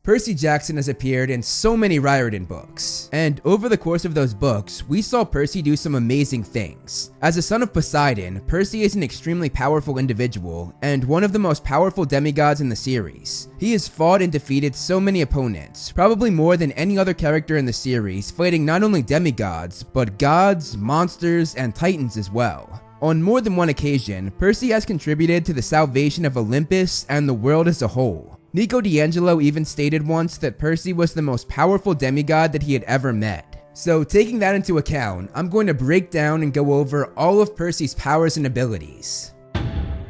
Percy Jackson has appeared in so many Riordan books, and over the course of those books, we saw Percy do some amazing things. As a son of Poseidon, Percy is an extremely powerful individual, and one of the most powerful demigods in the series. He has fought and defeated so many opponents, probably more than any other character in the series, fighting not only demigods, but gods, monsters, and titans as well. On more than one occasion, Percy has contributed to the salvation of Olympus and the world as a whole. Nico D'Angelo even stated once that Percy was the most powerful demigod that he had ever met. So taking that into account, I'm going to break down and go over all of Percy's powers and abilities.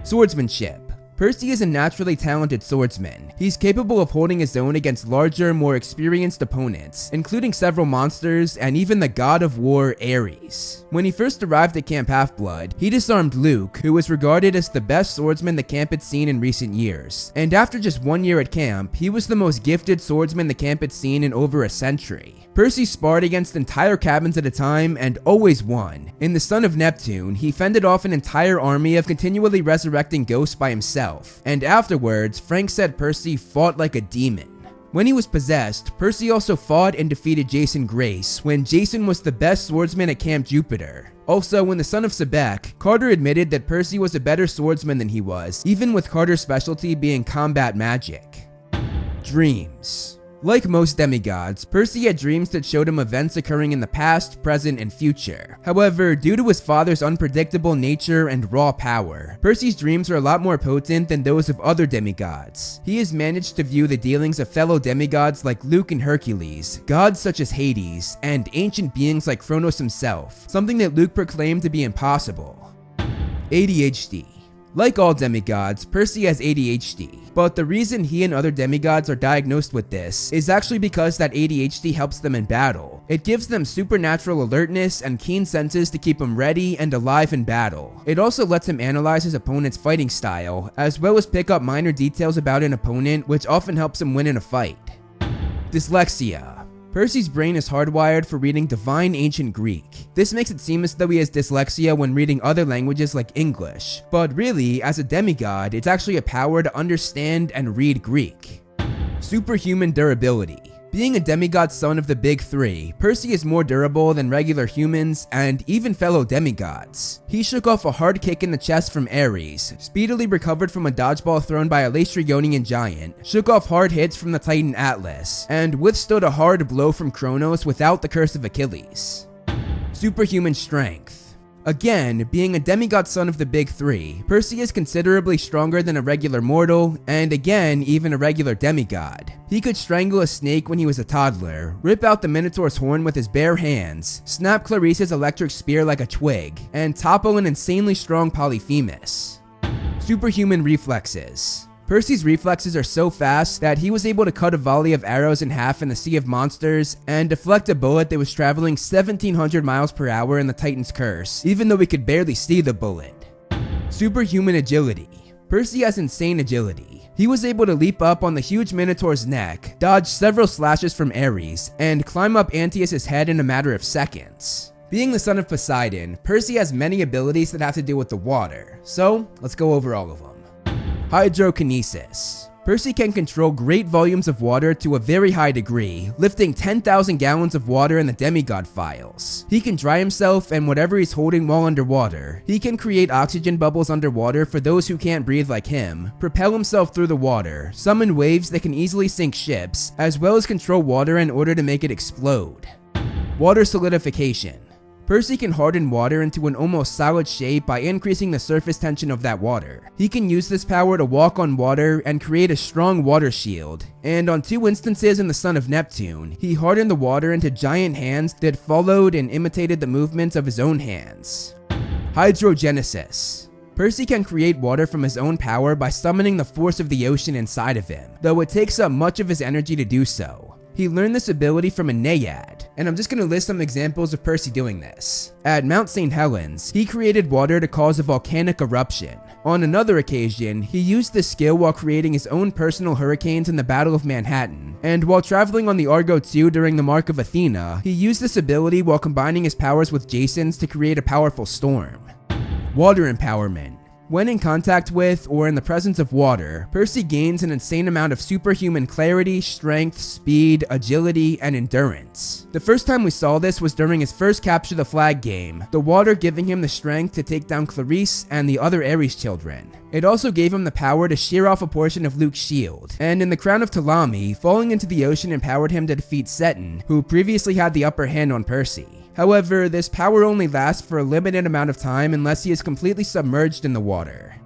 Swordsmanship. Percy is a naturally talented swordsman. He's capable of holding his own against larger, more experienced opponents, including several monsters and even the god of war, Ares. When he first arrived at Camp Half-Blood, he disarmed Luke, who was regarded as the best swordsman the camp had seen in recent years. And after just 1 year at camp, he was the most gifted swordsman the camp had seen in over a century. Percy sparred against entire cabins at a time and always won. In the Son of Neptune, he fended off an entire army of continually resurrecting ghosts by himself, and afterwards, Frank said Percy fought like a demon. When he was possessed, Percy also fought and defeated Jason Grace when Jason was the best swordsman at Camp Jupiter. Also, in the Son of Sebek, Carter admitted that Percy was a better swordsman than he was, even with Carter's specialty being combat magic. Dreams. Like most demigods, Percy had dreams that showed him events occurring in the past, present, and future. However, due to his father's unpredictable nature and raw power, Percy's dreams are a lot more potent than those of other demigods. He has managed to view the dealings of fellow demigods like Luke and Hercules, gods such as Hades, and ancient beings like Kronos himself, something that Luke proclaimed to be impossible. ADHD. Like all demigods, Percy has ADHD, but the reason he and other demigods are diagnosed with this is actually because that ADHD helps them in battle. It gives them supernatural alertness and keen senses to keep him ready and alive in battle. It also lets him analyze his opponent's fighting style, as well as pick up minor details about an opponent, which often helps him win in a fight. Dyslexia. Percy's brain is hardwired for reading divine ancient Greek. This makes it seem as though he has dyslexia when reading other languages like English, but really, as a demigod, it's actually a power to understand and read Greek. Superhuman durability. Being a demigod son of the big three, Percy is more durable than regular humans and even fellow demigods. He shook off a hard kick in the chest from Ares, speedily recovered from a dodgeball thrown by a Laestrygonian giant, shook off hard hits from the Titan Atlas, and withstood a hard blow from Kronos without the curse of Achilles. Superhuman strength. Again, being a demigod son of the big three, Percy is considerably stronger than a regular mortal, and again, even a regular demigod. He could strangle a snake when he was a toddler, rip out the Minotaur's horn with his bare hands, snap Clarice's electric spear like a twig, and topple an insanely strong Polyphemus. Superhuman reflexes. Percy's reflexes are so fast that he was able to cut a volley of arrows in half in the Sea of Monsters and deflect a bullet that was traveling 1,700 miles per hour in the Titan's Curse, even though he could barely see the bullet. Superhuman agility. Percy has insane agility. He was able to leap up on the huge Minotaur's neck, dodge several slashes from Ares, and climb up Antaeus' head in a matter of seconds. Being the son of Poseidon, Percy has many abilities that have to do with the water, so let's go over all of them. Hydrokinesis. Percy can control great volumes of water to a very high degree, lifting 10,000 gallons of water in the demigod files. He can dry himself and whatever he's holding while underwater. He can create oxygen bubbles underwater for those who can't breathe like him, propel himself through the water, summon waves that can easily sink ships, as well as control water in order to make it explode. Water solidification. Percy can harden water into an almost solid shape by increasing the surface tension of that water. He can use this power to walk on water and create a strong water shield, and on 2 instances in the Son of Neptune, he hardened the water into giant hands that followed and imitated the movements of his own hands. Hydrogenesis. Percy can create water from his own power by summoning the force of the ocean inside of him, though it takes up much of his energy to do so. He learned this ability from a naiad, and I'm just going to list some examples of Percy doing this. At Mount St. Helens, he created water to cause a volcanic eruption. On another occasion, he used this skill while creating his own personal hurricanes in the Battle of Manhattan, and while traveling on the Argo II during the Mark of Athena, he used this ability while combining his powers with Jason's to create a powerful storm. Water empowerment. When in contact with or in the presence of water, Percy gains an insane amount of superhuman clarity, strength, speed, agility, and endurance. The first time we saw this was during his first Capture the Flag game, the water giving him the strength to take down Clarice and the other Ares children. It also gave him the power to shear off a portion of Luke's shield, and in the Crown of Ptolemy, falling into the ocean empowered him to defeat Seton, who previously had the upper hand on Percy. However, this power only lasts for a limited amount of time unless he is completely submerged in the water.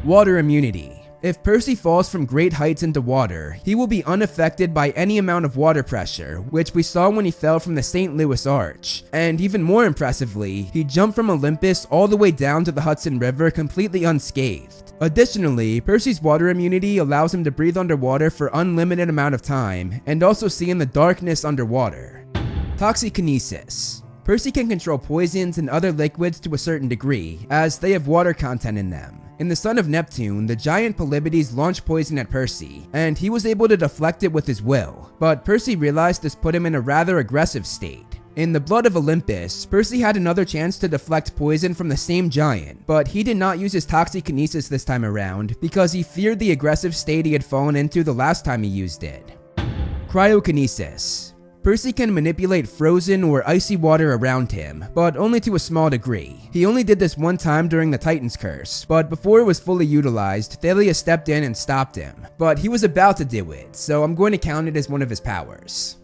Water immunity. If Percy falls from great heights into water, he will be unaffected by any amount of water pressure, which we saw when he fell from the St. Louis Arch. And even more impressively, he jumped from Olympus all the way down to the Hudson River completely unscathed. Additionally, Percy's water immunity allows him to breathe underwater for unlimited amount of time, and also see in the darkness underwater. Toxikinesis. Percy can control poisons and other liquids to a certain degree, as they have water content in them. In the Son of Neptune, the giant Polybides launched poison at Percy, and he was able to deflect it with his will, but Percy realized this put him in a rather aggressive state. In the Blood of Olympus, Percy had another chance to deflect poison from the same giant, but he did not use his toxikinesis this time around because he feared the aggressive state he had fallen into the last time he used it. Cryokinesis. Percy can manipulate frozen or icy water around him, but only to a small degree. He only did this one time during the Titan's Curse, but before it was fully utilized, Thalia stepped in and stopped him. But he was about to do it, so I'm going to count it as one of his powers.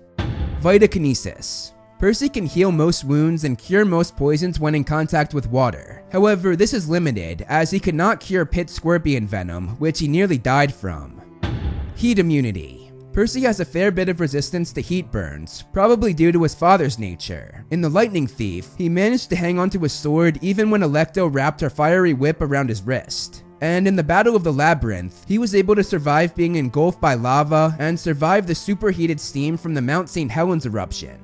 Vitakinesis. Percy can heal most wounds and cure most poisons when in contact with water. However, this is limited, as he could not cure pit scorpion venom, which he nearly died from. Heat immunity. Percy has a fair bit of resistance to heat burns, probably due to his father's nature. In The Lightning Thief, he managed to hang onto his sword even when Alecto wrapped her fiery whip around his wrist. And in the Battle of the Labyrinth, he was able to survive being engulfed by lava and survive the superheated steam from the Mount St. Helens eruption.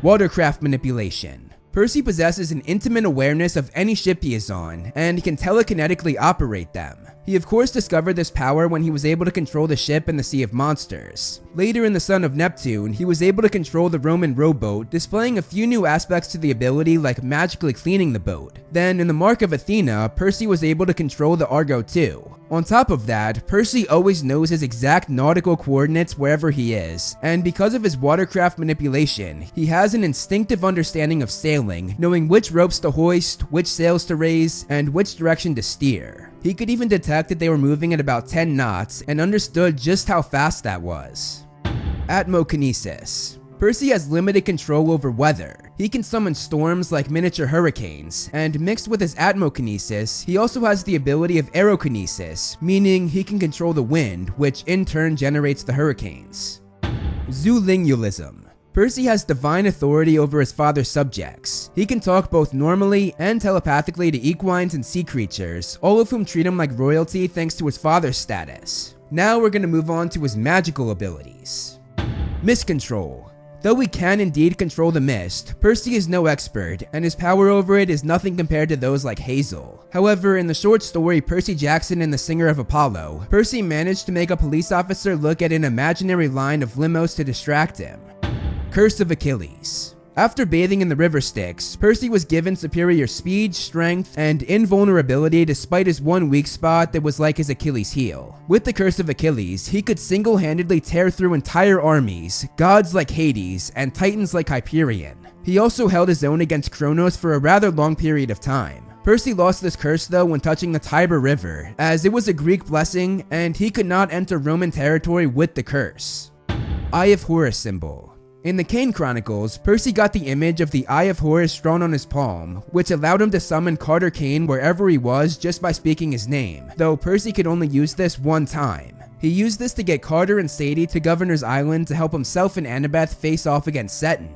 Watercraft manipulation. Percy possesses an intimate awareness of any ship he is on, and can telekinetically operate them. He of course discovered this power when he was able to control the ship in the Sea of Monsters. Later in the Son of Neptune, he was able to control the Roman rowboat, displaying a few new aspects to the ability like magically cleaning the boat. Then in the Mark of Athena, Percy was able to control the Argo too. On top of that, Percy always knows his exact nautical coordinates wherever he is, and because of his watercraft manipulation, he has an instinctive understanding of sailing, knowing which ropes to hoist, which sails to raise, and which direction to steer. He could even detect that they were moving at about 10 knots and understood just how fast that was. Atmokinesis. Percy has limited control over weather. He can summon storms like miniature hurricanes, and mixed with his atmokinesis, he also has the ability of aerokinesis, meaning he can control the wind, which in turn generates the hurricanes. Zoolingualism. Percy has divine authority over his father's subjects. He can talk both normally and telepathically to equines and sea creatures, all of whom treat him like royalty thanks to his father's status. Now we're going to move on to his magical abilities. Mist control. Though he can indeed control the mist, Percy is no expert, and his power over it is nothing compared to those like Hazel. However, in the short story Percy Jackson and the Singer of Apollo, Percy managed to make a police officer look at an imaginary line of limos to distract him. Curse of Achilles. After bathing in the river Styx, Percy was given superior speed, strength, and invulnerability despite his one weak spot that was like his Achilles heel. With the Curse of Achilles, he could single-handedly tear through entire armies, gods like Hades, and titans like Hyperion. He also held his own against Kronos for a rather long period of time. Percy lost this curse though when touching the Tiber River, as it was a Greek blessing and he could not enter Roman territory with the curse. Eye of Horus symbol. In the Kane Chronicles, Percy got the image of the Eye of Horus drawn on his palm, which allowed him to summon Carter Kane wherever he was just by speaking his name, though Percy could only use this one time. He used this to get Carter and Sadie to Governor's Island to help himself and Annabeth face off against Seton.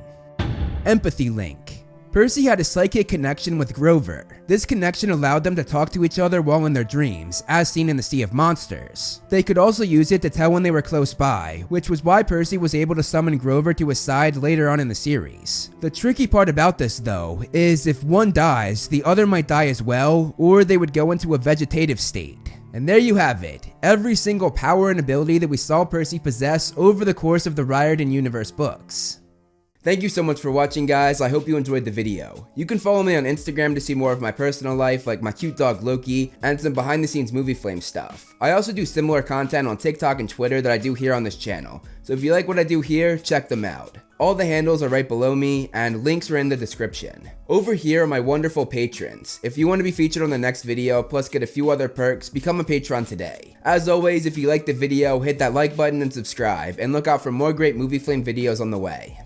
Empathy link. Percy had a psychic connection with Grover. This connection allowed them to talk to each other while in their dreams, as seen in the Sea of Monsters. They could also use it to tell when they were close by, which was why Percy was able to summon Grover to his side later on in the series. The tricky part about this though, is if one dies, the other might die as well, or they would go into a vegetative state. And there you have it, every single power and ability that we saw Percy possess over the course of the Riordan Universe books. Thank you so much for watching, guys. I hope you enjoyed the video. You can follow me on Instagram to see more of my personal life, like my cute dog Loki, and some behind the scenes movie flame stuff. I also do similar content on TikTok and Twitter that I do here on this channel, so if you like what I do here, check them out. All the handles are right below me, and links are in the description. Over here are my wonderful patrons. If you want to be featured on the next video, plus get a few other perks, become a patron today. As always, if you liked the video, hit that like button and subscribe, and look out for more great movie flame videos on the way.